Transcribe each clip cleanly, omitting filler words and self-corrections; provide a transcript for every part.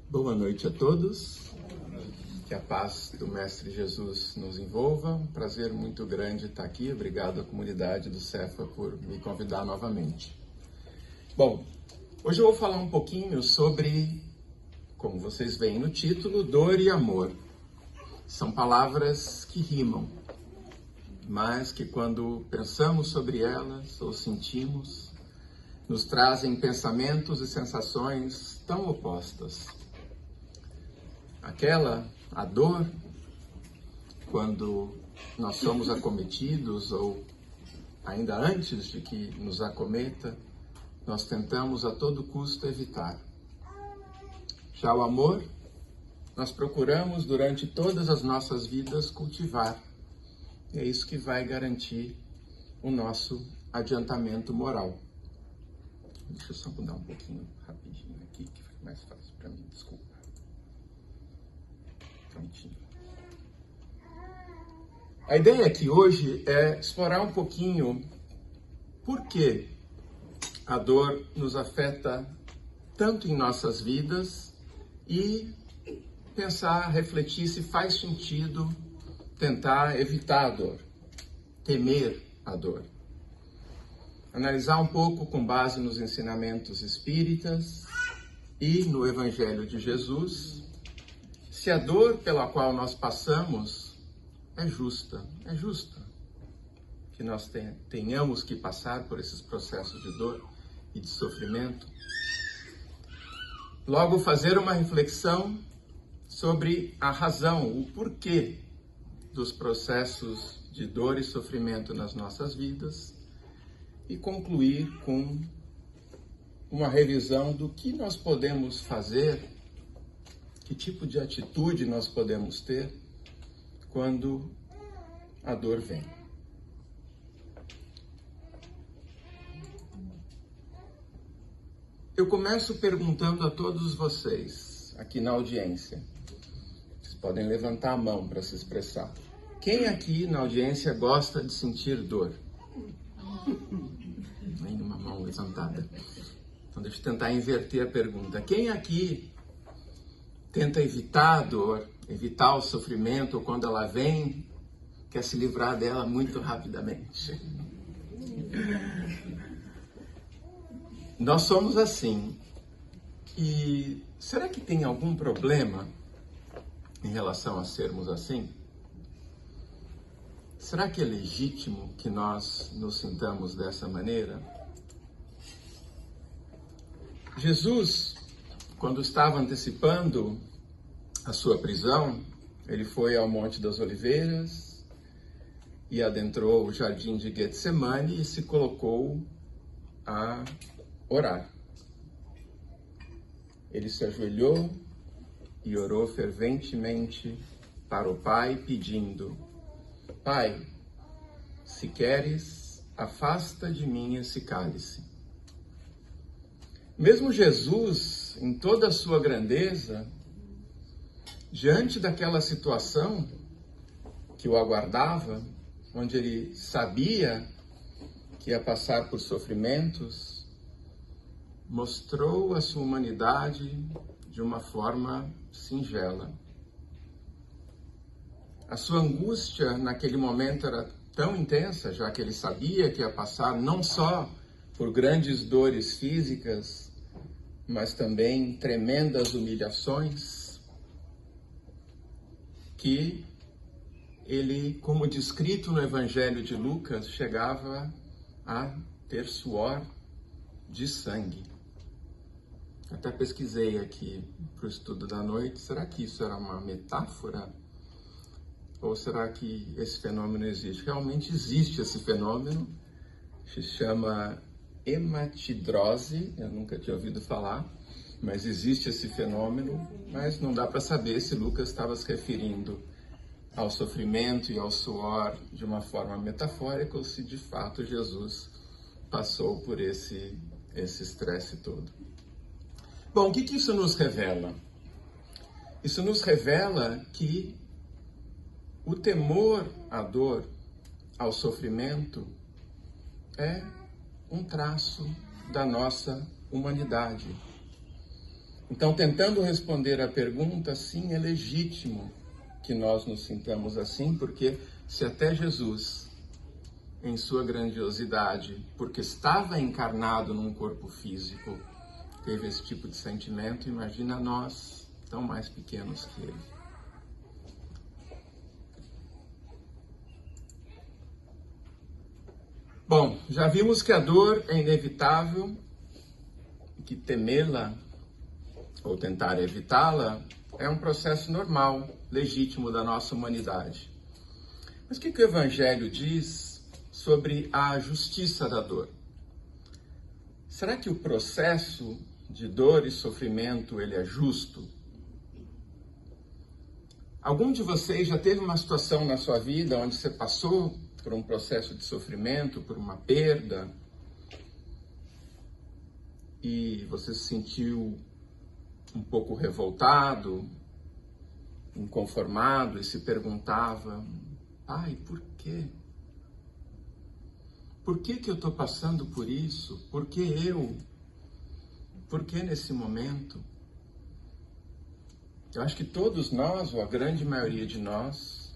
Boa noite a todos, que a paz do Mestre Jesus nos envolva. Um prazer muito grande estar aqui. Obrigado à comunidade do Cefa por me convidar novamente. Bom, hoje eu vou falar um pouquinho sobre, como vocês veem no título, dor e amor. São palavras que rimam, mas que quando pensamos sobre elas ou sentimos, nos trazem pensamentos e sensações tão opostas. A dor, quando nós somos acometidos ou ainda antes de que nos acometa, nós tentamos a todo custo evitar. Já o amor, nós procuramos durante todas as nossas vidas cultivar. E é isso que vai garantir o nosso adiantamento moral. Deixa eu só mudar um pouquinho rapidinho aqui, que fica mais fácil para mim, desculpa. Prontinho. A ideia aqui hoje é explorar um pouquinho por que a dor nos afeta tanto em nossas vidas e pensar, refletir se faz sentido tentar evitar a dor, temer a dor. Analisar um pouco com base nos ensinamentos espíritas e no Evangelho de Jesus, se a dor pela qual nós passamos é justa que nós tenhamos que passar por esses processos de dor e de sofrimento. Logo, fazer uma reflexão sobre a razão, o porquê dos processos de dor e sofrimento nas nossas vidas e concluir com uma revisão do que nós podemos fazer, que tipo de atitude nós podemos ter quando a dor vem. Eu começo perguntando a todos vocês, aqui na audiência, vocês podem levantar a mão para se expressar. Quem aqui na audiência gosta de sentir dor? Nenhuma mão levantada. Então deixa eu tentar inverter a pergunta. Quem aqui tenta evitar a dor, evitar o sofrimento, ou quando ela vem, quer se livrar dela muito rapidamente? Nós somos assim. E será que tem algum problema em relação a sermos assim? Será que é legítimo que nós nos sintamos dessa maneira? Jesus, quando estava antecipando a sua prisão, ele foi ao Monte das Oliveiras e adentrou o jardim de Getsemane e se colocou a orar. Ele se ajoelhou e orou ferventemente para o Pai, pedindo: Pai, se queres, afasta de mim esse cálice. Mesmo Jesus, em toda a sua grandeza, diante daquela situação que o aguardava, onde ele sabia que ia passar por sofrimentos, mostrou a sua humanidade de uma forma singela. A sua angústia naquele momento era tão intensa, já que ele sabia que ia passar não só por grandes dores físicas, mas também tremendas humilhações, que ele, como descrito no Evangelho de Lucas, chegava a ter suor de sangue. Até pesquisei aqui para o estudo da noite, será que isso era uma metáfora? Ou será que esse fenômeno existe? Realmente existe esse fenômeno, se chama hematidrose, eu nunca tinha ouvido falar, mas existe esse fenômeno, mas não dá para saber se Lucas estava se referindo ao sofrimento e ao suor de uma forma metafórica ou se de fato Jesus passou por esse estresse todo. Bom, o que isso nos revela? Isso nos revela que o temor à dor, ao sofrimento, é um traço da nossa humanidade. Então, tentando responder à pergunta, sim, é legítimo que nós nos sintamos assim, porque se até Jesus, em sua grandiosidade, porque estava encarnado num corpo físico, teve esse tipo de sentimento, imagina nós, tão mais pequenos que ele. Bom, já vimos que a dor é inevitável, que temê-la ou tentar evitá-la é um processo normal, legítimo da nossa humanidade. Mas o que o Evangelho diz sobre a justiça da dor? Será que o processo de dor e sofrimento ele é justo? Algum de vocês já teve uma situação na sua vida onde você passou por um processo de sofrimento, por uma perda, e você se sentiu um pouco revoltado, inconformado e se perguntava: ai, por quê? Por que eu estou passando por isso? Por que eu? Por que nesse momento? Eu acho que todos nós, ou a grande maioria de nós,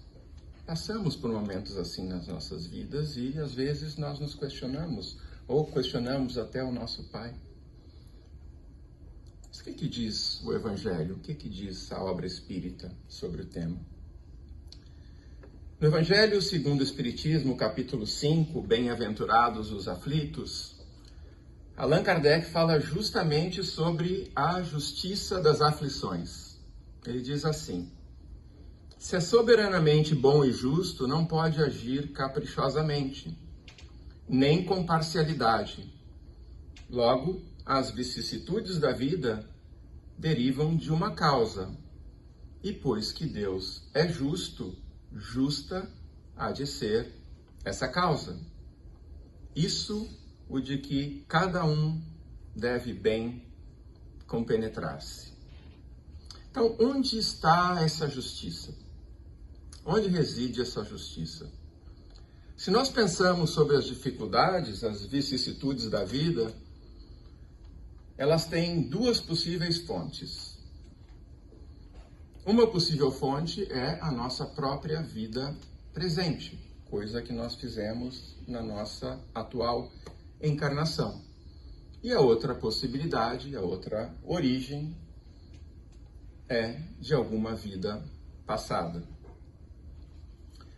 passamos por momentos assim nas nossas vidas e às vezes nós nos questionamos, ou questionamos até o nosso Pai. Mas o que diz o Evangelho? O que diz a obra espírita sobre o tema? No Evangelho segundo o Espiritismo, capítulo 5, Bem-aventurados os aflitos, Allan Kardec fala justamente sobre a justiça das aflições. Ele diz assim: se é soberanamente bom e justo, não pode agir caprichosamente, nem com parcialidade. Logo, as vicissitudes da vida derivam de uma causa, e pois que Deus é justo, justa há de ser essa causa. Isso o de que cada um deve bem compenetrar-se. Então, onde está essa justiça? Onde reside essa justiça? Se nós pensamos sobre as dificuldades, as vicissitudes da vida, elas têm duas possíveis fontes. Uma possível fonte é a nossa própria vida presente, coisa que nós fizemos na nossa atual encarnação. E a outra possibilidade, a outra origem, é de alguma vida passada.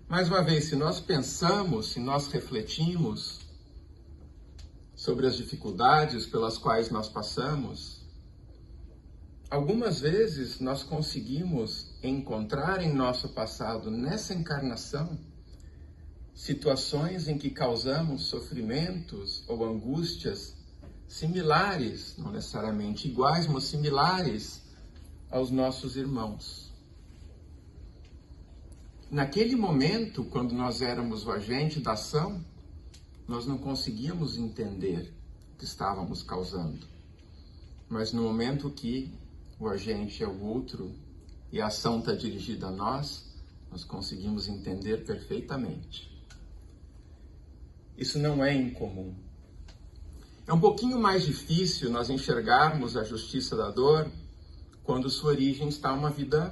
Mais uma vez, se nós pensamos, se nós refletimos sobre as dificuldades pelas quais nós passamos, algumas vezes nós conseguimos encontrar em nosso passado, nessa encarnação, situações em que causamos sofrimentos ou angústias similares, não necessariamente iguais, mas similares aos nossos irmãos. Naquele momento, quando nós éramos o agente da ação, nós não conseguíamos entender o que estávamos causando. Mas no momento que o agente é o outro e a ação está dirigida a nós, nós conseguimos entender perfeitamente. Isso não é incomum. É um pouquinho mais difícil nós enxergarmos a justiça da dor quando sua origem está uma vida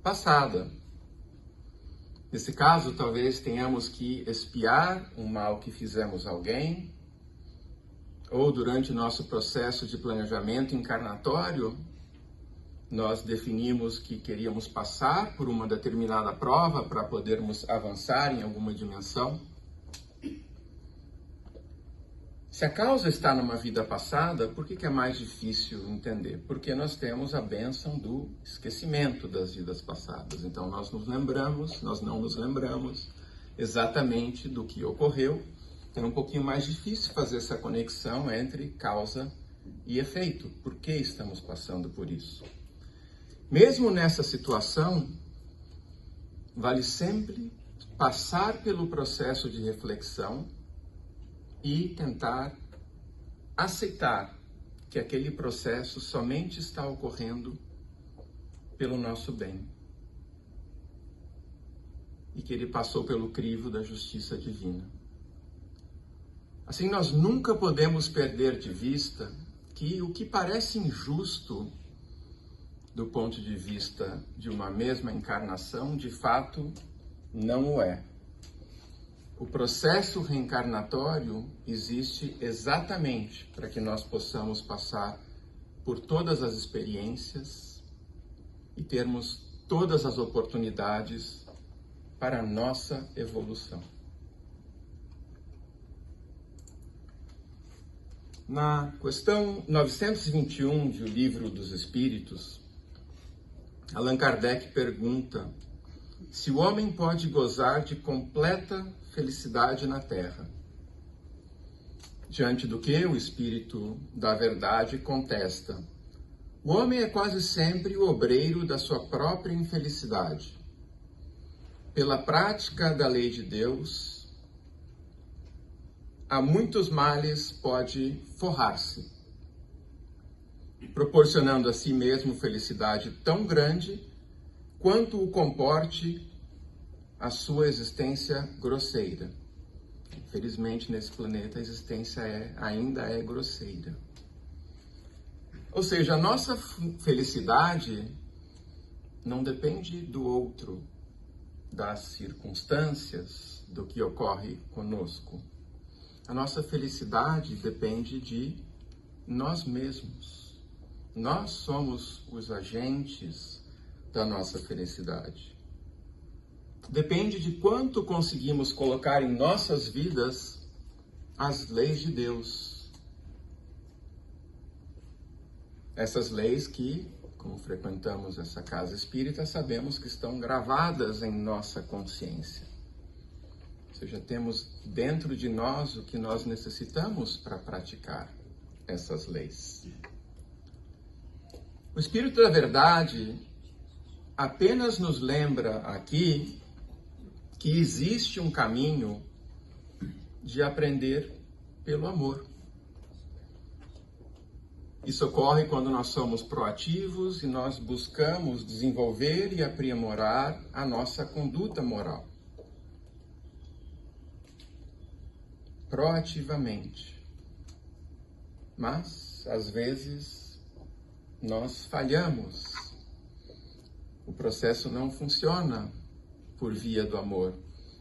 passada. Nesse caso, talvez tenhamos que expiar um mal que fizemos a alguém, ou durante o nosso processo de planejamento encarnatório, nós definimos que queríamos passar por uma determinada prova para podermos avançar em alguma dimensão. Se a causa está numa vida passada, por que é mais difícil entender? Porque nós temos a bênção do esquecimento das vidas passadas. Então nós não nos lembramos exatamente do que ocorreu. Então é um pouquinho mais difícil fazer essa conexão entre causa e efeito. Por que estamos passando por isso? Mesmo nessa situação, vale sempre passar pelo processo de reflexão e tentar aceitar que aquele processo somente está ocorrendo pelo nosso bem e que ele passou pelo crivo da justiça divina. Assim, nós nunca podemos perder de vista que o que parece injusto do ponto de vista de uma mesma encarnação, de fato, não o é. O processo reencarnatório existe exatamente para que nós possamos passar por todas as experiências e termos todas as oportunidades para a nossa evolução. Na questão 921 do Livro dos Espíritos, Allan Kardec pergunta se o homem pode gozar de completa felicidade na Terra. Diante do que o Espírito da Verdade contesta: o homem é quase sempre o obreiro da sua própria infelicidade. Pela prática da lei de Deus, a muitos males pode forrar-se, proporcionando a si mesmo felicidade tão grande quanto o comporte a sua existência grosseira. Infelizmente, nesse planeta, a existência ainda é grosseira. Ou seja, a nossa felicidade não depende do outro, das circunstâncias, do que ocorre conosco. A nossa felicidade depende de nós mesmos. Nós somos os agentes da nossa felicidade. Depende de quanto conseguimos colocar em nossas vidas as leis de Deus. Essas leis que, como frequentamos essa casa espírita, sabemos que estão gravadas em nossa consciência. Ou seja, temos dentro de nós o que nós necessitamos para praticar essas leis. O Espírito da Verdade apenas nos lembra aqui que existe um caminho de aprender pelo amor. Isso ocorre quando nós somos proativos e nós buscamos desenvolver e aprimorar a nossa conduta moral. Proativamente. Mas, às vezes, nós falhamos. O processo não funciona por via do amor,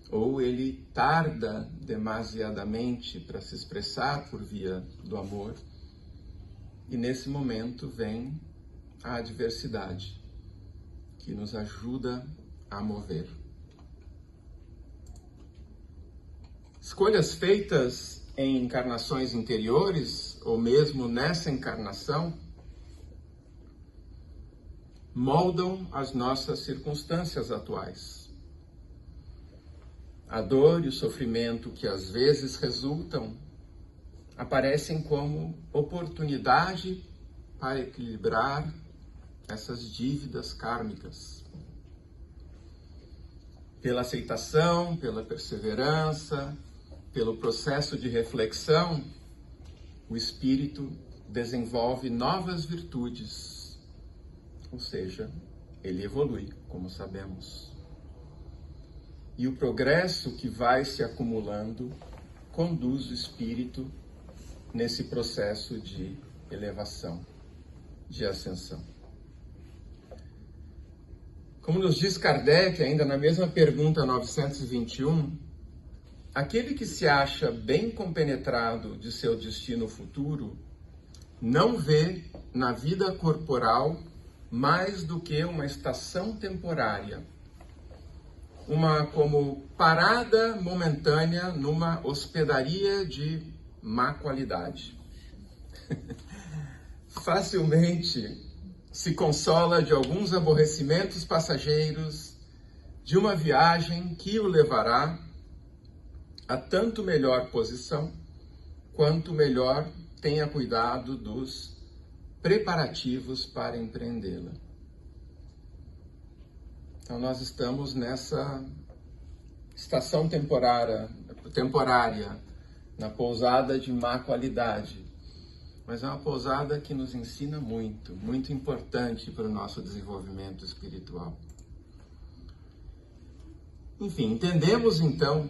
ou ele tarda demasiadamente para se expressar por via do amor, e nesse momento vem a adversidade, que nos ajuda a mover. Escolhas feitas em encarnações anteriores, ou mesmo nessa encarnação, moldam as nossas circunstâncias atuais. A dor e o sofrimento que às vezes resultam aparecem como oportunidade para equilibrar essas dívidas kármicas. Pela aceitação, pela perseverança, pelo processo de reflexão, o espírito desenvolve novas virtudes, ou seja, ele evolui, como sabemos. E o progresso que vai se acumulando conduz o espírito nesse processo de elevação, de ascensão. Como nos diz Kardec, ainda na mesma pergunta 921, aquele que se acha bem compenetrado de seu destino futuro não vê na vida corporal mais do que uma estação temporária, uma como parada momentânea numa hospedaria de má qualidade. Facilmente se consola de alguns aborrecimentos passageiros de uma viagem que o levará a tanto melhor posição, quanto melhor tenha cuidado dos preparativos para empreendê-la. Então nós estamos nessa estação temporária, na pousada de má qualidade, mas é uma pousada que nos ensina muito, muito importante para o nosso desenvolvimento espiritual. Enfim, entendemos então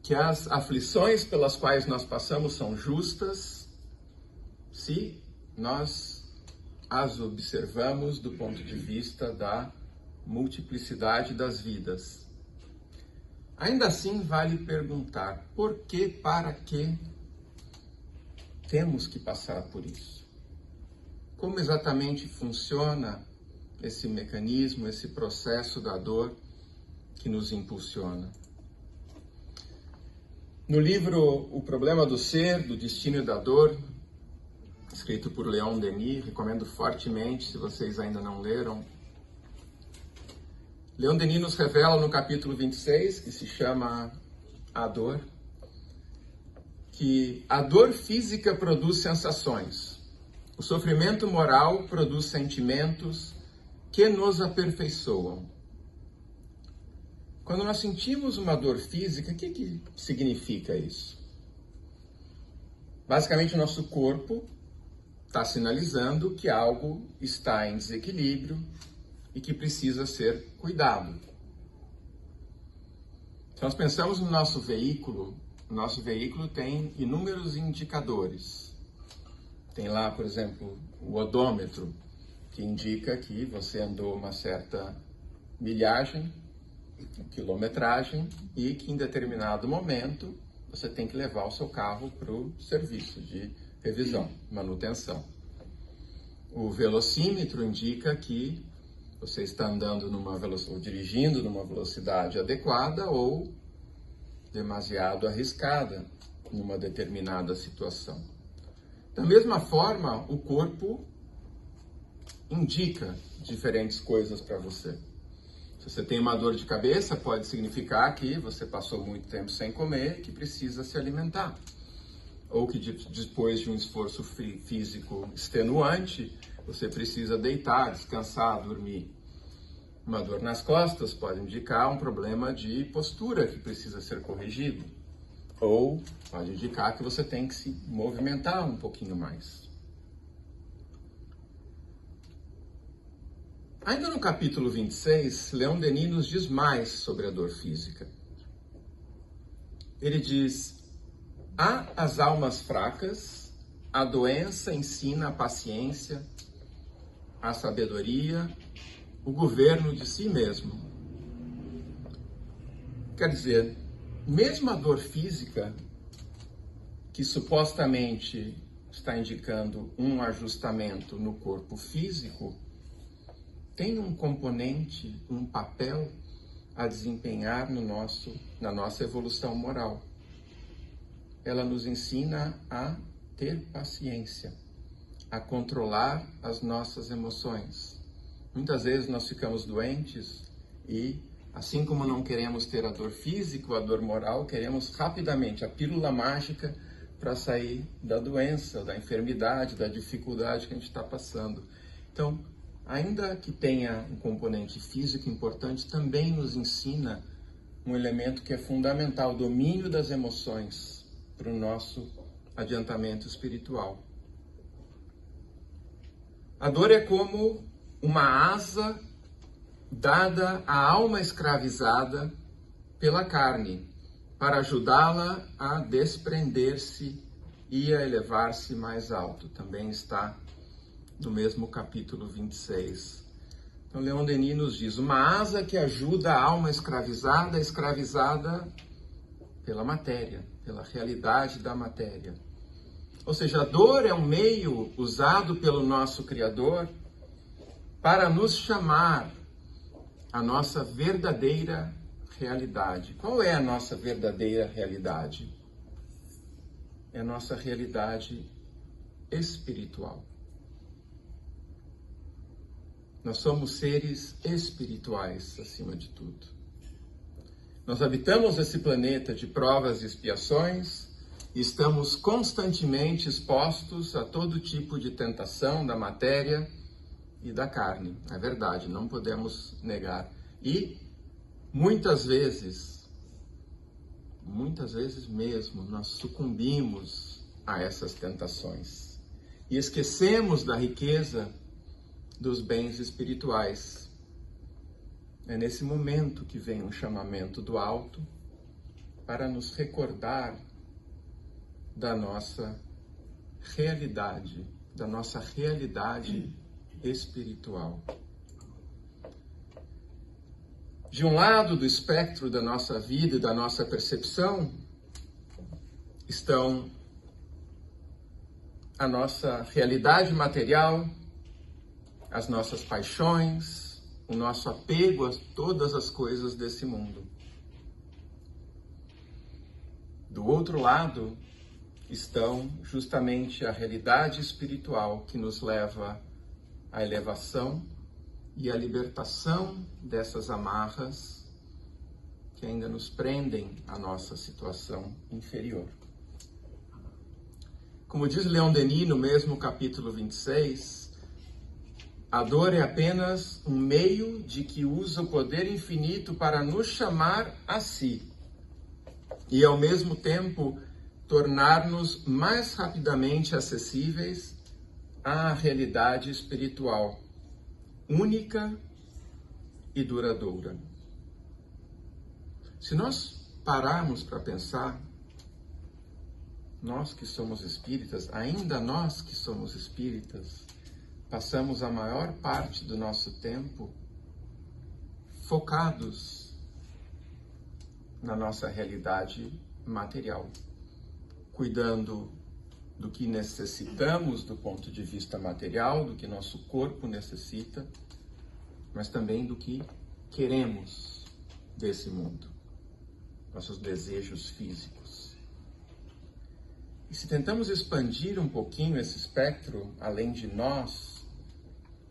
que as aflições pelas quais nós passamos são justas se nós as observamos do ponto de vista da multiplicidade das vidas. Ainda assim, vale perguntar: por que, para que temos que passar por isso? Como exatamente funciona esse mecanismo, esse processo da dor que nos impulsiona? No livro O Problema do Ser, do Destino e da Dor, escrito por Leon Denis, recomendo fortemente se vocês ainda não leram. Leon Denis nos revela no capítulo 26, que se chama A Dor, que a dor física produz sensações, o sofrimento moral produz sentimentos que nos aperfeiçoam. Quando nós sentimos uma dor física, o que significa isso? Basicamente, o nosso corpo está sinalizando que algo está em desequilíbrio e que precisa ser cuidado. Se nós pensamos no nosso veículo tem inúmeros indicadores. Tem lá, por exemplo, o odômetro, que indica que você andou uma certa milhagem, quilometragem, e que em determinado momento você tem que levar o seu carro para o serviço de revisão, manutenção. O velocímetro indica que você está andando ou dirigindo numa velocidade adequada ou demasiado arriscada numa determinada situação. Da mesma forma, o corpo indica diferentes coisas para você. Se você tem uma dor de cabeça, pode significar que você passou muito tempo sem comer, que precisa se alimentar. Ou que depois de um esforço físico extenuante, você precisa deitar, descansar, dormir. Uma dor nas costas pode indicar um problema de postura que precisa ser corrigido. Ou pode indicar que você tem que se movimentar um pouquinho mais. Ainda no capítulo 26, Leon Denis nos diz mais sobre a dor física. Ele diz: há as almas fracas, a doença ensina a paciência, a sabedoria, o governo de si mesmo. Quer dizer, mesmo a dor física, que supostamente está indicando um ajustamento no corpo físico, tem um componente, um papel a desempenhar na nossa evolução moral. Ela nos ensina a ter paciência, a controlar as nossas emoções. Muitas vezes nós ficamos doentes e, assim como não queremos ter a dor física ou a dor moral, queremos rapidamente a pílula mágica para sair da doença, da enfermidade, da dificuldade que a gente está passando. Então, ainda que tenha um componente físico importante, também nos ensina um elemento que é fundamental, o domínio das emoções para o nosso adiantamento espiritual. A dor é como uma asa dada à alma escravizada pela carne, para ajudá-la a desprender-se e a elevar-se mais alto. Também está no mesmo capítulo 26. Então, Leon Denis nos diz: uma asa que ajuda a alma escravizada pela matéria, pela realidade da matéria. Ou seja, a dor é um meio usado pelo nosso Criador para nos chamar à nossa verdadeira realidade. Qual é a nossa verdadeira realidade? É a nossa realidade espiritual. Nós somos seres espirituais, acima de tudo. Nós habitamos esse planeta de provas e expiações e estamos constantemente expostos a todo tipo de tentação da matéria e da carne. É verdade, não podemos negar. E muitas vezes mesmo, nós sucumbimos a essas tentações e esquecemos da riqueza dos bens espirituais. É nesse momento que vem um chamamento do alto para nos recordar da nossa realidade espiritual. De um lado do espectro da nossa vida e da nossa percepção estão a nossa realidade material, as nossas paixões, o nosso apego a todas as coisas desse mundo. Do outro lado estão justamente a realidade espiritual que nos leva à elevação e à libertação dessas amarras que ainda nos prendem à nossa situação inferior. Como diz Leon Denis no mesmo capítulo 26, a dor é apenas um meio de que usa o poder infinito para nos chamar a si e, ao mesmo tempo, tornar-nos mais rapidamente acessíveis à realidade espiritual, única e duradoura. Se nós pararmos para pensar, nós que somos espíritas, ainda nós que somos espíritas, passamos a maior parte do nosso tempo focados na nossa realidade material, cuidando do que necessitamos do ponto de vista material, do que nosso corpo necessita, mas também do que queremos desse mundo, nossos desejos físicos. E se tentamos expandir um pouquinho esse espectro, além de nós,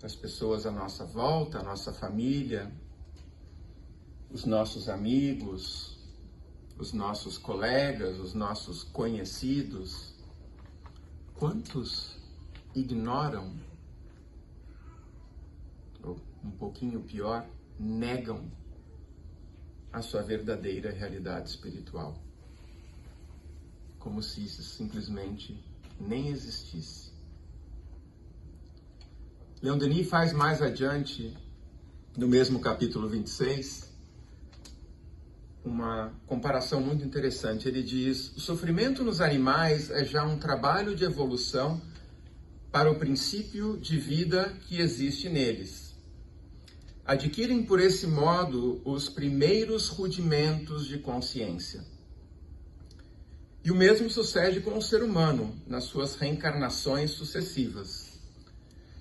das pessoas à nossa volta, a nossa família, os nossos amigos, os nossos colegas, os nossos conhecidos, quantos ignoram, ou um pouquinho pior, negam a sua verdadeira realidade espiritual, como se isso simplesmente nem existisse. Leon Denis faz mais adiante, no mesmo capítulo 26, uma comparação muito interessante. Ele diz: o sofrimento nos animais é já um trabalho de evolução para o princípio de vida que existe neles. Adquirem por esse modo os primeiros rudimentos de consciência. E o mesmo sucede com o ser humano nas suas reencarnações sucessivas.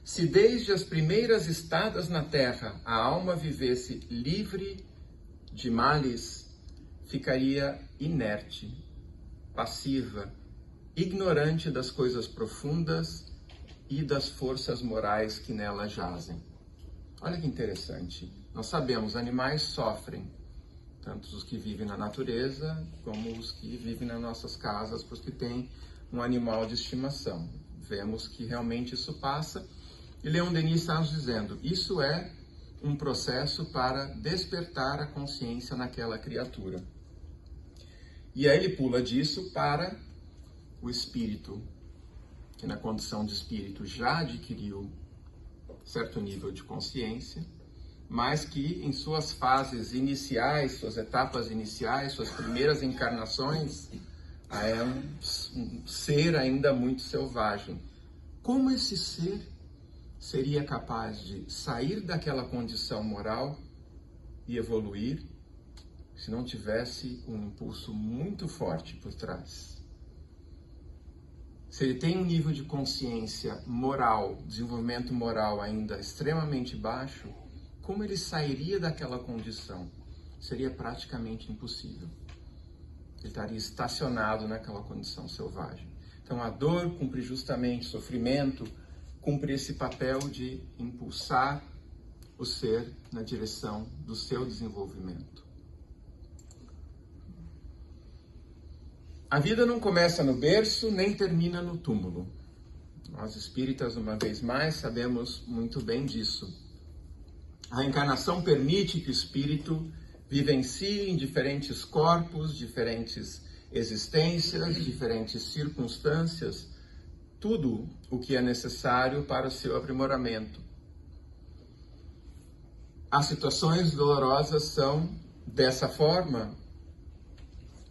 Se desde as primeiras estadas na Terra a alma vivesse livre de males, ficaria inerte, passiva, ignorante das coisas profundas e das forças morais que nela jazem. Olha que interessante. Nós sabemos, animais sofrem, tanto os que vivem na natureza, como os que vivem nas nossas casas, os que têm um animal de estimação. Vemos que realmente isso passa. E Leon Denis está nos dizendo, isso é um processo para despertar a consciência naquela criatura. E aí ele pula disso para o espírito, que na condição de espírito já adquiriu certo nível de consciência, mas que em suas fases iniciais, suas etapas iniciais, suas primeiras encarnações, é um ser ainda muito selvagem. Como esse ser seria capaz de sair daquela condição moral e evoluir se não tivesse um impulso muito forte por trás? Se ele tem um nível de consciência moral, desenvolvimento moral ainda extremamente baixo, como ele sairia daquela condição? Seria praticamente impossível. Ele estaria estacionado naquela condição selvagem. Então a dor cumpre justamente, sofrimento, cumpre esse papel de impulsar o ser na direção do seu desenvolvimento. A vida não começa no berço, nem termina no túmulo. Nós espíritas, uma vez mais, sabemos muito bem disso. A reencarnação permite que o espírito vivencie em diferentes corpos, diferentes existências, diferentes circunstâncias, tudo o que é necessário para o seu aprimoramento. As situações dolorosas são, dessa forma,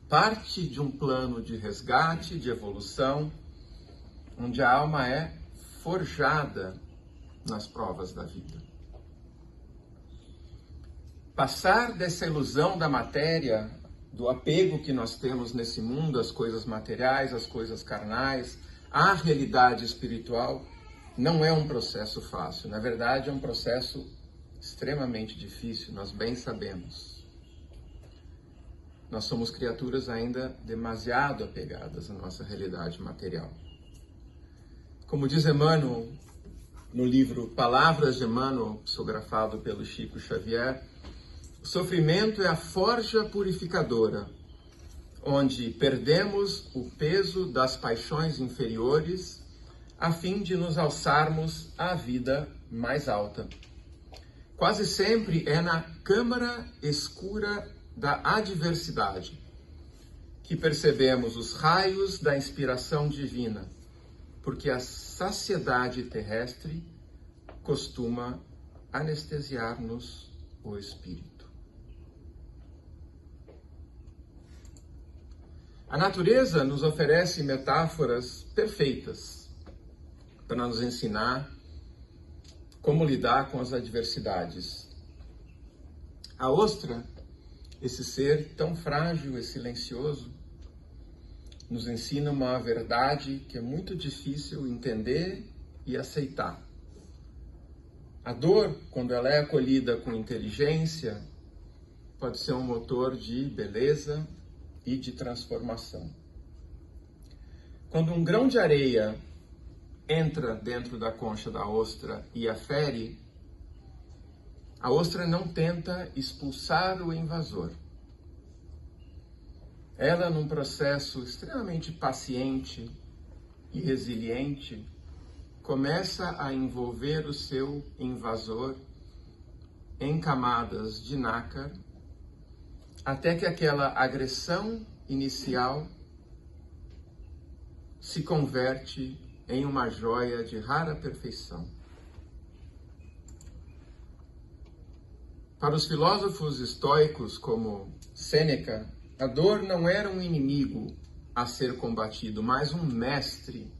parte de um plano de resgate, de evolução, onde a alma é forjada nas provas da vida. Passar dessa ilusão da matéria, do apego que nós temos nesse mundo, às coisas materiais, às coisas carnais, à realidade espiritual, não é um processo fácil. Na verdade, é um processo extremamente difícil, nós bem sabemos. Nós somos criaturas ainda demasiado apegadas à nossa realidade material. Como diz Emmanuel, no livro Palavras de Emmanuel, psicografado pelo Chico Xavier, o sofrimento é a forja purificadora, onde perdemos o peso das paixões inferiores a fim de nos alçarmos à vida mais alta. Quase sempre é na câmara escura da adversidade que percebemos os raios da inspiração divina, porque a saciedade terrestre costuma anestesiar-nos o espírito. A natureza nos oferece metáforas perfeitas para nos ensinar como lidar com as adversidades. A ostra, esse ser tão frágil e silencioso, nos ensina uma verdade que é muito difícil entender e aceitar. A dor, quando ela é acolhida com inteligência, pode ser um motor de beleza e de transformação. Quando um grão de areia entra dentro da concha da ostra e a fere, a ostra não tenta expulsar o invasor. Ela, num processo extremamente paciente e resiliente, começa a envolver o seu invasor em camadas de nácar, até que aquela agressão inicial se converte em uma joia de rara perfeição. Para os filósofos estoicos como Sêneca, a dor não era um inimigo a ser combatido, mas um mestre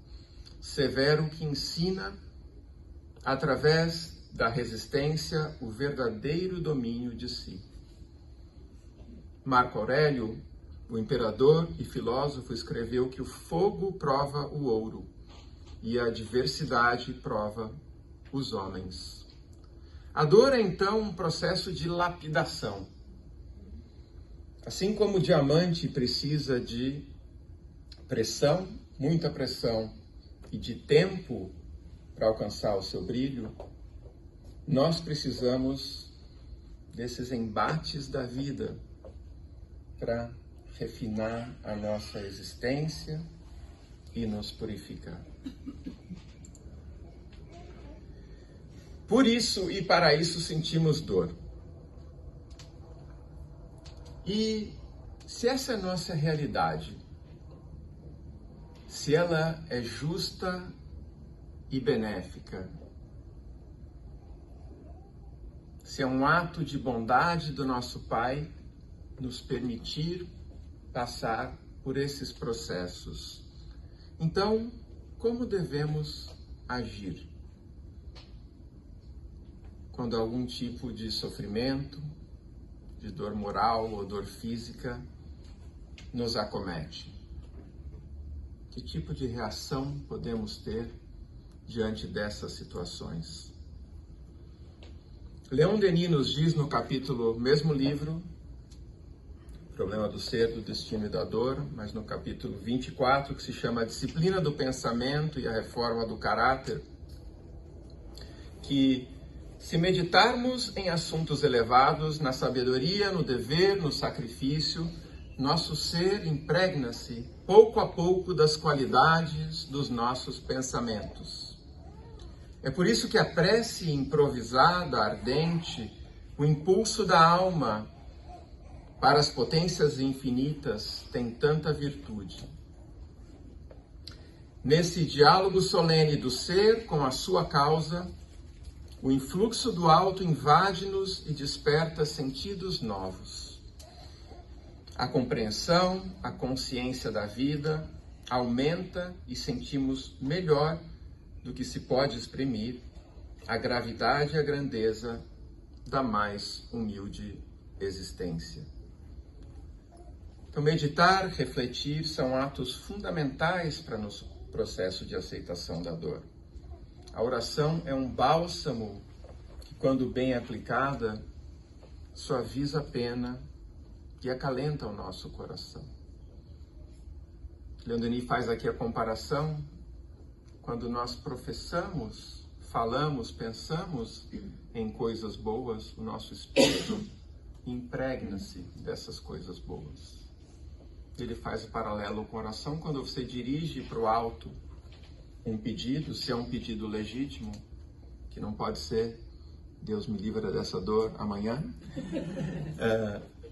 severo que ensina, através da resistência, o verdadeiro domínio de si. Marco Aurélio, o imperador e filósofo, escreveu que o fogo prova o ouro e a adversidade prova os homens. A dor é, então, um processo de lapidação. Assim como o diamante precisa de pressão, muita pressão, e de tempo para alcançar o seu brilho, nós precisamos desses embates da vida para refinar a nossa existência e nos purificar. Por isso e para isso sentimos dor. E se essa é a nossa realidade, se ela é justa e benéfica, se é um ato de bondade do nosso Pai nos permitir passar por esses processos, então, como devemos agir quando algum tipo de sofrimento, de dor moral ou dor física nos acomete? Que tipo de reação podemos ter diante dessas situações? Leon Denis nos diz no capítulo, mesmo livro, Problema do Ser, do Destino e da Dor, mas no capítulo 24, que se chama A Disciplina do Pensamento e a Reforma do Caráter, que se meditarmos em assuntos elevados, na sabedoria, no dever, no sacrifício, nosso ser impregna-se pouco a pouco das qualidades dos nossos pensamentos. É por isso que a prece improvisada, ardente, o impulso da alma para as potências infinitas tem tanta virtude. Nesse diálogo solene do ser com a sua causa, o influxo do alto invade-nos e desperta sentidos novos. A compreensão, a consciência da vida aumenta e sentimos melhor do que se pode exprimir a gravidade e a grandeza da mais humilde existência. Então, meditar, refletir são atos fundamentais para nosso processo de aceitação da dor. A oração é um bálsamo que, quando bem aplicada, suaviza a pena e acalenta o nosso coração. Leon Denis faz aqui a comparação: quando nós professamos, falamos, pensamos em coisas boas, o nosso espírito impregna-se dessas coisas boas. Ele faz o paralelo com a oração. Quando você dirige para o alto um pedido, se é um pedido legítimo, que não pode ser Deus me livra dessa dor amanhã,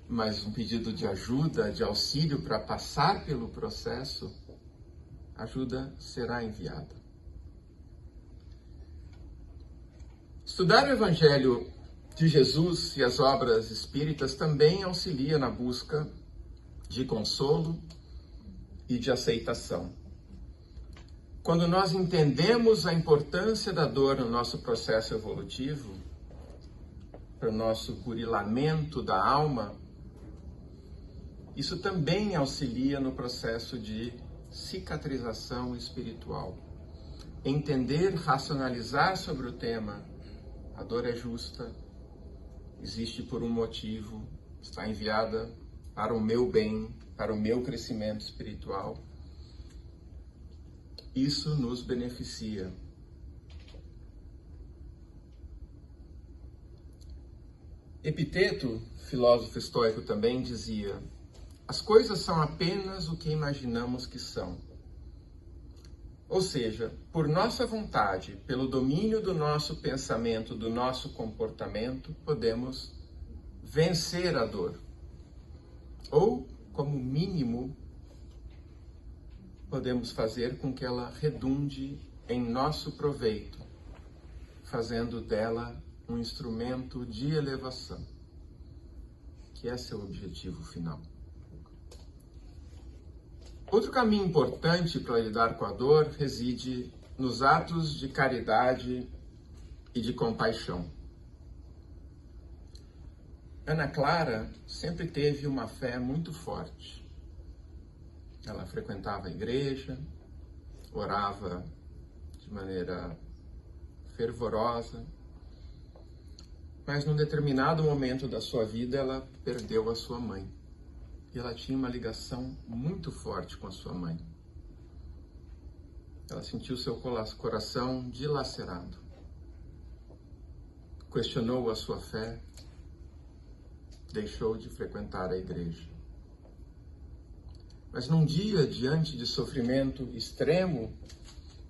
mas um pedido de ajuda, de auxílio para passar pelo processo, ajuda será enviada. Estudar o Evangelho de Jesus e as obras espíritas também auxilia na busca de consolo e de aceitação. Quando nós entendemos a importância da dor no nosso processo evolutivo, para o nosso burilamento da alma, isso também auxilia no processo de cicatrização espiritual. Entender, racionalizar sobre o tema: a dor é justa, existe por um motivo, está enviada para o meu bem, para o meu crescimento espiritual. Isso nos beneficia. Epiteto, filósofo estoico, também dizia: as coisas são apenas o que imaginamos que são. Ou seja, por nossa vontade, pelo domínio do nosso pensamento, do nosso comportamento, podemos vencer a dor. Ou, como mínimo, podemos fazer com que ela redunde em nosso proveito, fazendo dela um instrumento de elevação, que é seu objetivo final. Outro caminho importante para lidar com a dor reside nos atos de caridade e de compaixão. Ana Clara sempre teve uma fé muito forte. Ela frequentava a igreja, orava de maneira fervorosa, mas num determinado momento da sua vida ela perdeu a sua mãe. E ela tinha uma ligação muito forte com a sua mãe. Ela sentiu seu coração dilacerado. Questionou a sua fé, deixou de frequentar a igreja. Mas num dia, diante de sofrimento extremo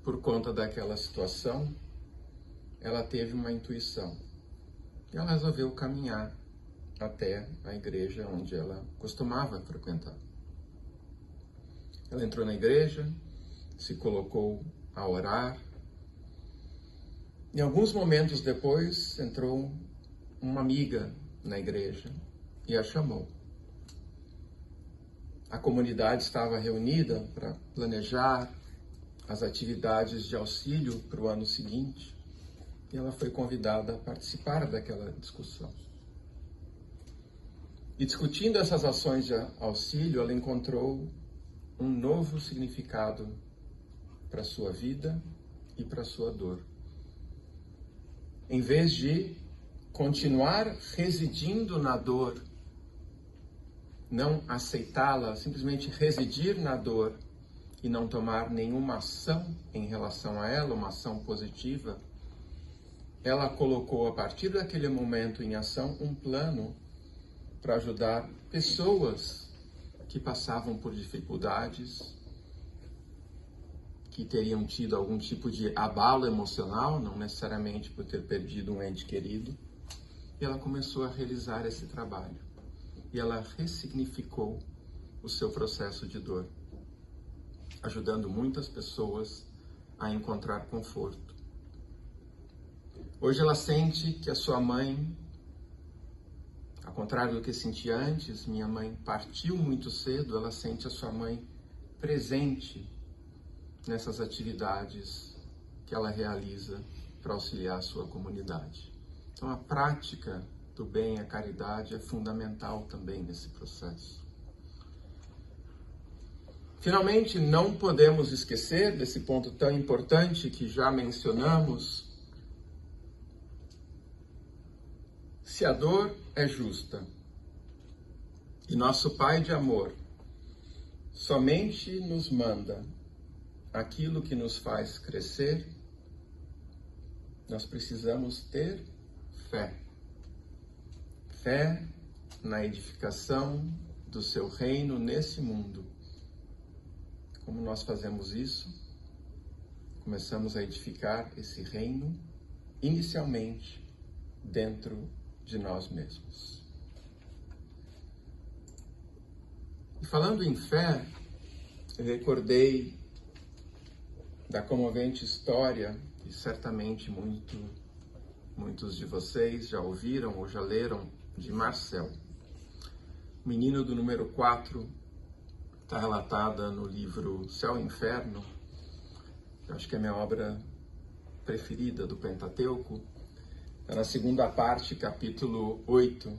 por conta daquela situação, ela teve uma intuição. E ela resolveu caminhar até a igreja onde ela costumava frequentar. Ela entrou na igreja, se colocou a orar. E alguns momentos depois, entrou uma amiga na igreja e a chamou. A comunidade estava reunida para planejar as atividades de auxílio para o ano seguinte, e ela foi convidada a participar daquela discussão. E discutindo essas ações de auxílio, ela encontrou um novo significado para a sua vida e para a sua dor. Em vez de continuar residindo na dor, não aceitá-la, simplesmente residir na dor e não tomar nenhuma ação em relação a ela, uma ação positiva, ela colocou a partir daquele momento em ação um plano para ajudar pessoas que passavam por dificuldades, que teriam tido algum tipo de abalo emocional, não necessariamente por ter perdido um ente querido. E ela começou a realizar esse trabalho. E ela ressignificou o seu processo de dor, ajudando muitas pessoas a encontrar conforto. Hoje ela sente que a sua mãe, ao contrário do que sentia antes, minha mãe partiu muito cedo, ela sente a sua mãe presente nessas atividades que ela realiza para auxiliar a sua comunidade. Então, a prática do bem, a caridade, é fundamental também nesse processo. Finalmente, não podemos esquecer desse ponto tão importante que já mencionamos. Se a dor é justa e nosso Pai de amor somente nos manda aquilo que nos faz crescer, nós precisamos ter fé. Fé na edificação do seu reino nesse mundo. Como nós fazemos isso? Começamos a edificar esse reino inicialmente dentro de nós mesmos. E falando em fé, eu recordei da comovente história, que certamente muitos de vocês já ouviram ou já leram, de Marcel. O menino do número 4 está relatada no livro Céu e Inferno. Eu acho que é a minha obra preferida do Pentateuco. É na segunda parte, capítulo 8.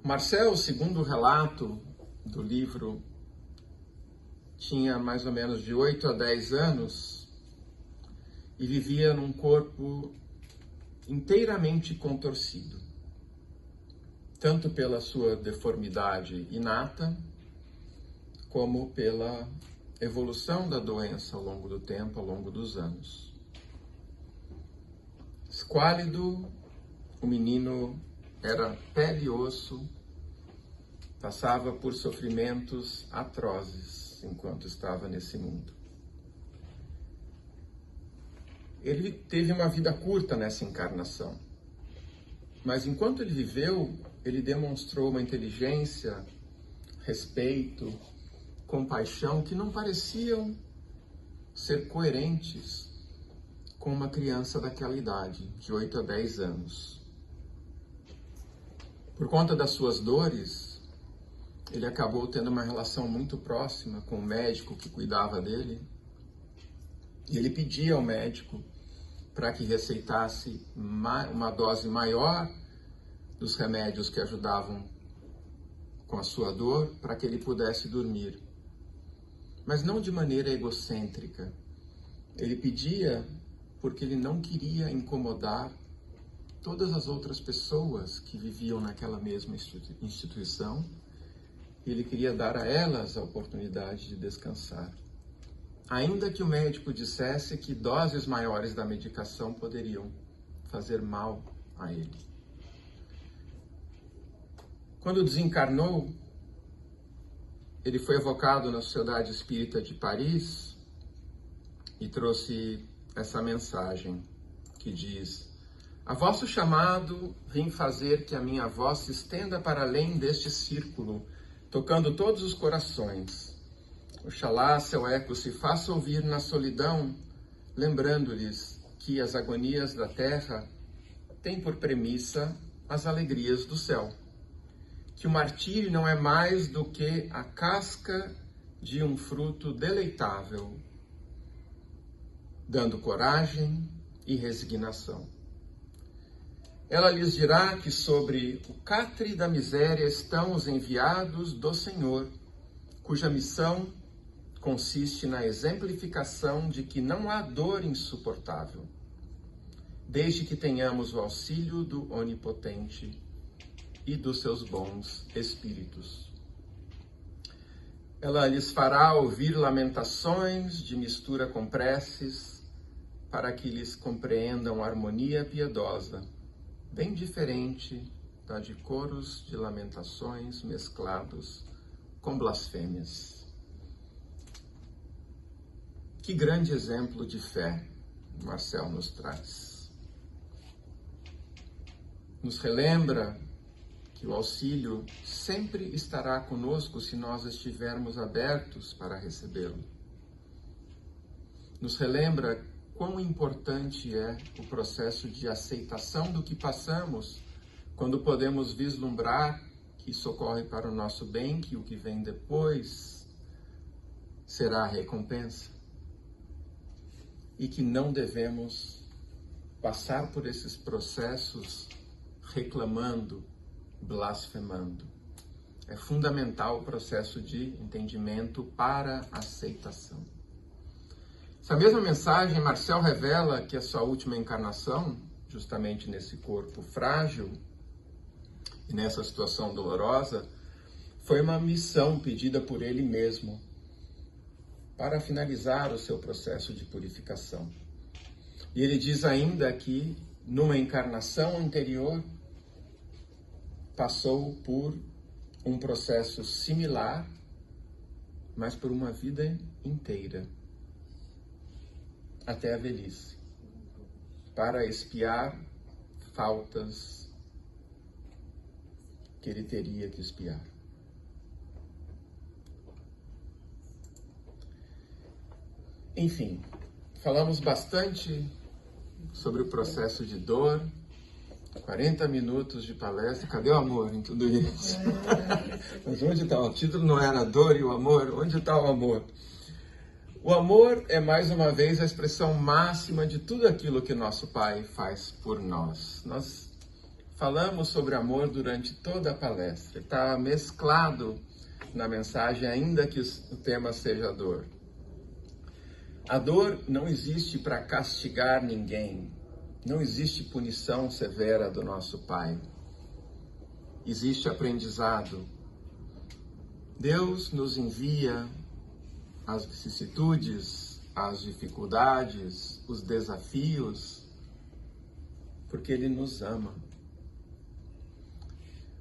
Marcel, segundo o relato do livro, tinha mais ou menos de 8 a 10 anos e vivia num corpo inteiramente contorcido, tanto pela sua deformidade inata, como pela evolução da doença ao longo do tempo, ao longo dos anos. Esquálido, o menino era pele e osso, passava por sofrimentos atrozes enquanto estava nesse mundo. Ele teve uma vida curta nessa encarnação, mas enquanto ele viveu, ele demonstrou uma inteligência, respeito, compaixão que não pareciam ser coerentes com uma criança daquela idade, de 8 a 10 anos. Por conta das suas dores, ele acabou tendo uma relação muito próxima com o médico que cuidava dele, e ele pedia ao médico para que receitasse uma dose maior dos remédios que ajudavam com a sua dor, para que ele pudesse dormir. Mas não de maneira egocêntrica. Ele pedia porque ele não queria incomodar todas as outras pessoas que viviam naquela mesma instituição. Ele queria dar a elas a oportunidade de descansar. Ainda que o médico dissesse que doses maiores da medicação poderiam fazer mal a ele. Quando desencarnou, ele foi evocado na Sociedade Espírita de Paris e trouxe essa mensagem que diz: a vosso chamado vim fazer que a minha voz se estenda para além deste círculo, tocando todos os corações. Oxalá seu eco se faça ouvir na solidão, lembrando-lhes que as agonias da terra têm por premissa as alegrias do céu. Que o martírio não é mais do que a casca de um fruto deleitável, dando coragem e resignação. Ela lhes dirá que sobre o catre da miséria estão os enviados do Senhor, cuja missão consiste na exemplificação de que não há dor insuportável, desde que tenhamos o auxílio do Onipotente e dos seus bons espíritos. Ela lhes fará ouvir lamentações de mistura com preces, para que lhes compreendam harmonia piedosa, bem diferente da de coros de lamentações mesclados com blasfêmias. Que grande exemplo de fé Marcel nos traz. Nos relembra que o auxílio sempre estará conosco se nós estivermos abertos para recebê-lo. Nos relembra quão importante é o processo de aceitação do que passamos, quando podemos vislumbrar que isso ocorre para o nosso bem, que o que vem depois será a recompensa, e que não devemos passar por esses processos reclamando, blasfemando. É fundamental o processo de entendimento para aceitação. Essa mesma mensagem, Marcel revela que a sua última encarnação, justamente nesse corpo frágil e nessa situação dolorosa, foi uma missão pedida por ele mesmo para finalizar o seu processo de purificação. E ele diz ainda que, numa encarnação anterior, passou por um processo similar, mas por uma vida inteira, até a velhice, para expiar faltas que ele teria que expiar. Enfim, falamos bastante sobre o processo de dor, 40 minutos de palestra. Cadê o amor em tudo isso? Mas onde está? O título não era Dor e o Amor? Onde está o amor? O amor é, mais uma vez, a expressão máxima de tudo aquilo que nosso Pai faz por nós. Nós falamos sobre amor durante toda a palestra. Está mesclado na mensagem, ainda que o tema seja dor. A dor não existe para castigar ninguém. Não existe punição severa do nosso Pai. Existe aprendizado. Deus nos envia as vicissitudes, as dificuldades, os desafios, porque Ele nos ama.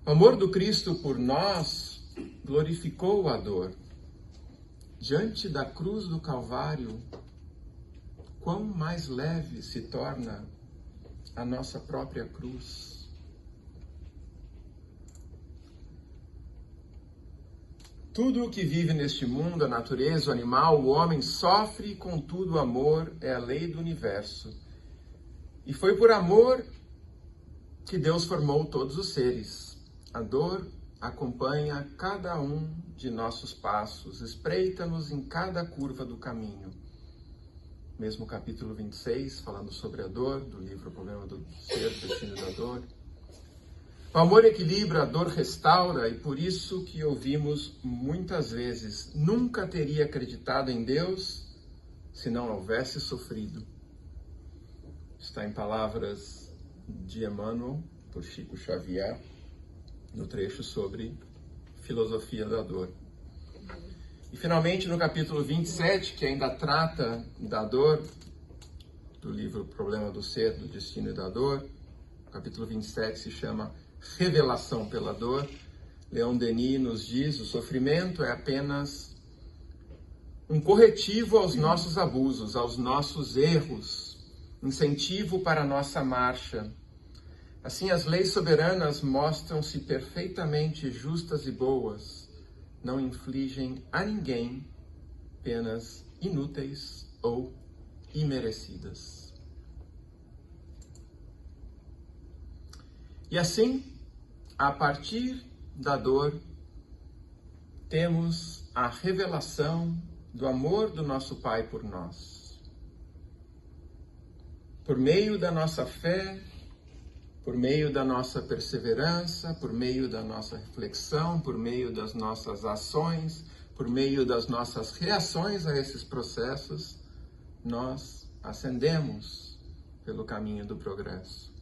O amor do Cristo por nós glorificou a dor. Diante da cruz do Calvário, quão mais leve se torna a nossa própria cruz. Tudo o que vive neste mundo, a natureza, o animal, o homem, sofre, contudo o amor é a lei do universo. E foi por amor que Deus formou todos os seres. A dor acompanha cada um de nossos passos, espreita-nos em cada curva do caminho. Mesmo capítulo 26, falando sobre a dor, do livro O Problema do Ser, o Destino da Dor. O amor equilibra, a dor restaura, e por isso que ouvimos muitas vezes, nunca teria acreditado em Deus se não houvesse sofrido. Está em palavras de Emmanuel, por Chico Xavier, no trecho sobre filosofia da dor. E finalmente no capítulo 27, que ainda trata da dor, do livro O Problema do Ser, do Destino e da Dor, o capítulo 27 se chama Revelação pela Dor. Leon Denis nos diz: o sofrimento é apenas um corretivo aos nossos abusos, aos nossos erros, incentivo para a nossa marcha. Assim, as leis soberanas mostram-se perfeitamente justas e boas, não infligem a ninguém penas inúteis ou imerecidas. E assim, a partir da dor, temos a revelação do amor do nosso Pai por nós. Por meio da nossa fé, por meio da nossa perseverança, por meio da nossa reflexão, por meio das nossas ações, por meio das nossas reações a esses processos, nós ascendemos pelo caminho do progresso.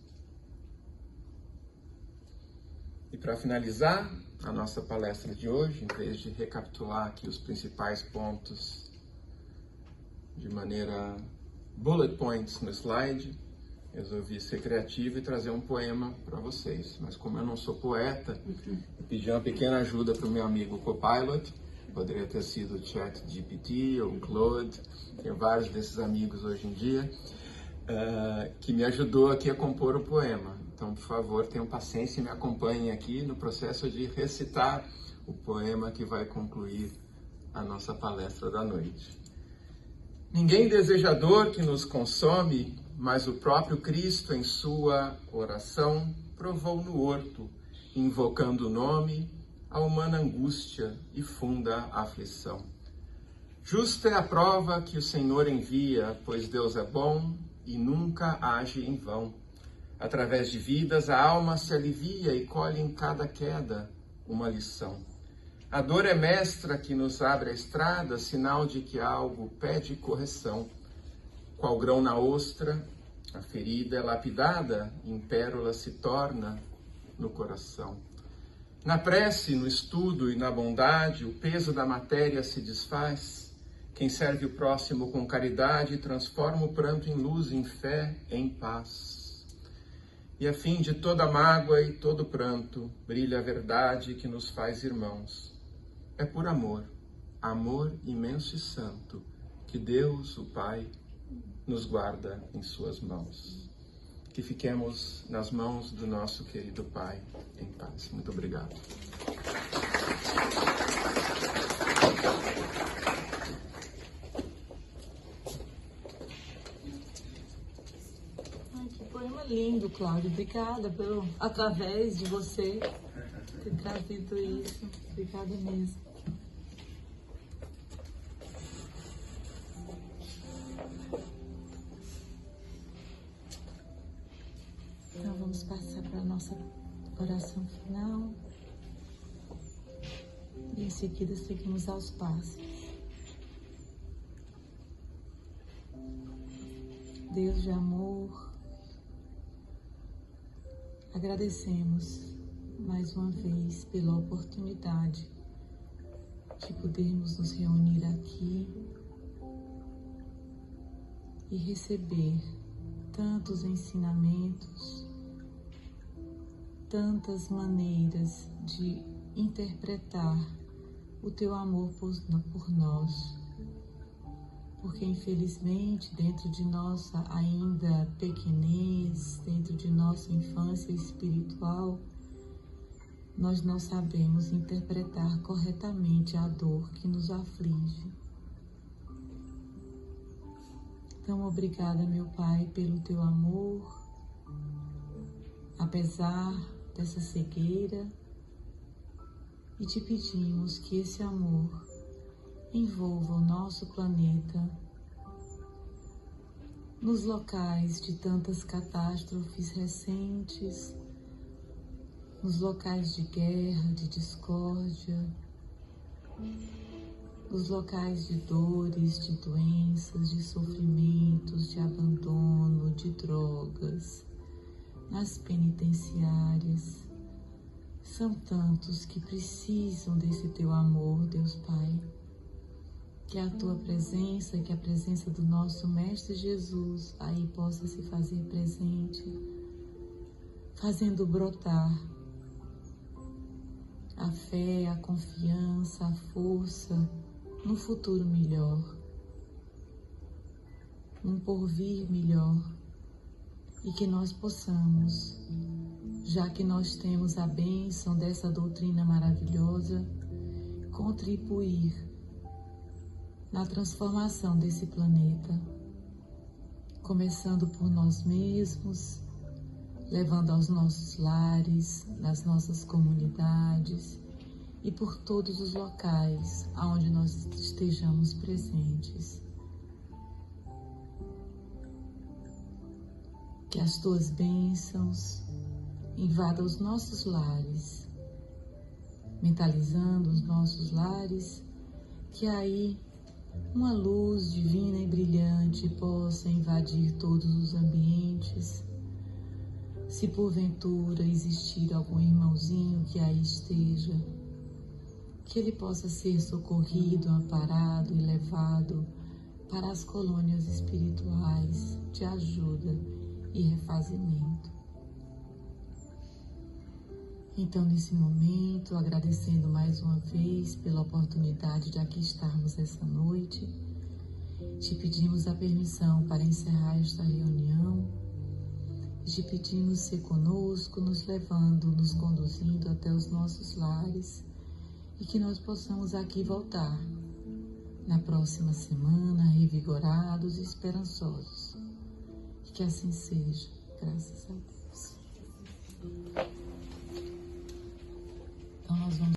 E para finalizar a nossa palestra de hoje, em vez de recapitular aqui os principais pontos de maneira bullet points no slide, resolvi ser criativo e trazer um poema para vocês. Mas como eu não sou poeta, eu pedi uma pequena ajuda para o meu amigo Copilot. Poderia ter sido o ChatGPT ou o Claude. Tenho vários desses amigos hoje em dia, que me ajudou aqui a compor o poema. Então, por favor, tenham paciência e me acompanhem aqui no processo de recitar o poema que vai concluir a nossa palestra da noite. Ninguém desejador que nos consome, mas o próprio Cristo, em sua oração, provou no horto, invocando o nome, a humana angústia e funda aflição. Justa é a prova que o Senhor envia, pois Deus é bom, e nunca age em vão. Através de vidas, a alma se alivia e colhe em cada queda uma lição. A dor é mestra que nos abre a estrada, sinal de que algo pede correção. Qual grão na ostra, a ferida é lapidada, em pérola se torna no coração. Na prece, no estudo e na bondade, o peso da matéria se desfaz. Quem serve o próximo com caridade transforma o pranto em luz, em fé, em paz. E a fim de toda mágoa e todo pranto, brilha a verdade que nos faz irmãos. É por amor, amor imenso e santo, que Deus, o Pai, nos guarda em suas mãos. Que fiquemos nas mãos do nosso querido Pai, em paz. Muito obrigado. Ai, que poema lindo, Cláudio. Obrigada pelo, através de você, ter trazido isso. Obrigada mesmo. Então vamos passar para a nossa oração final. E em seguida seguimos aos passos. Deus de amor, agradecemos mais uma vez pela oportunidade de podermos nos reunir aqui e receber tantos ensinamentos, tantas maneiras de interpretar o teu amor por nós. Porque infelizmente dentro de nossa ainda pequenez, dentro de nossa infância espiritual, nós não sabemos interpretar corretamente a dor que nos aflige. Então, obrigada, meu Pai, pelo teu amor, apesar dessa cegueira, e te pedimos que esse amor envolva o nosso planeta nos locais de tantas catástrofes recentes, nos locais de guerra, de discórdia, nos locais de dores, de doenças, de sofrimentos, de abandono, de drogas, nas penitenciárias. São tantos que precisam desse teu amor, Deus Pai. Que a tua presença, que a presença do nosso Mestre Jesus aí possa se fazer presente, fazendo brotar a fé, a confiança, a força no futuro melhor, num porvir melhor, e que nós possamos, já que nós temos a bênção dessa doutrina maravilhosa, contribuir na transformação desse planeta, começando por nós mesmos, levando aos nossos lares, nas nossas comunidades e por todos os locais onde nós estejamos presentes. Que as tuas bênçãos invadam os nossos lares, mentalizando os nossos lares, que aí uma luz divina e brilhante possa invadir todos os ambientes. Se porventura existir algum irmãozinho que aí esteja, que ele possa ser socorrido, amparado e levado para as colônias espirituais de ajuda e refazimento. Então, nesse momento, agradecendo mais uma vez pela oportunidade de aqui estarmos essa noite, te pedimos a permissão para encerrar esta reunião e te pedimos ser conosco, nos levando, nos conduzindo até os nossos lares e que nós possamos aqui voltar na próxima semana, revigorados e esperançosos. E que assim seja, graças a Deus. Então, nós vamos